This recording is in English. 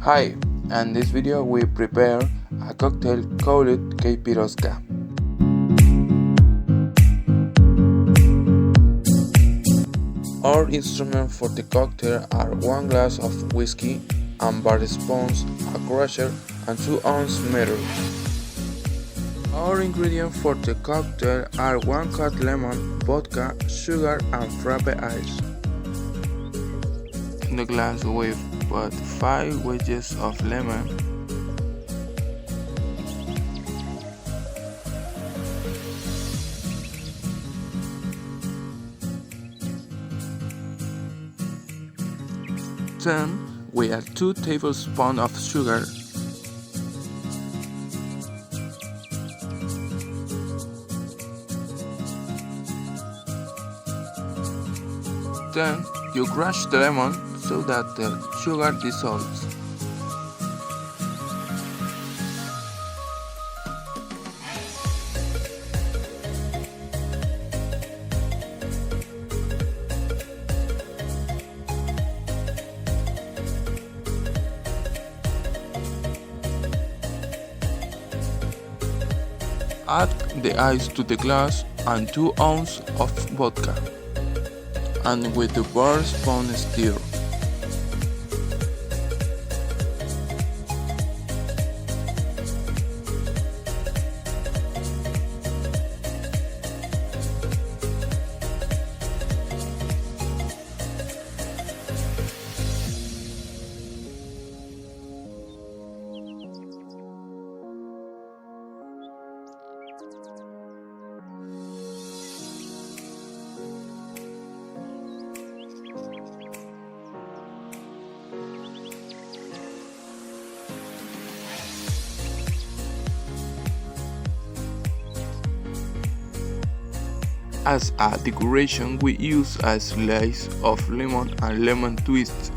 Hi, and this video we prepare a cocktail called caispiroska. Our instruments for the cocktail are 1 glass of whiskey, and bar spoons, a crusher, and 2-ounce meter. Our ingredients for the cocktail are 1 cut lemon, vodka, sugar, and frappe ice. In the glass we put 5 wedges of lemon, then we add 2 tablespoons of sugar, then you crush the lemon so that the sugar dissolves. Add the ice to the glass and 2 ounces of vodka, and with the bar spoon stir. As a decoration, we use a slice of lemon and lemon twist.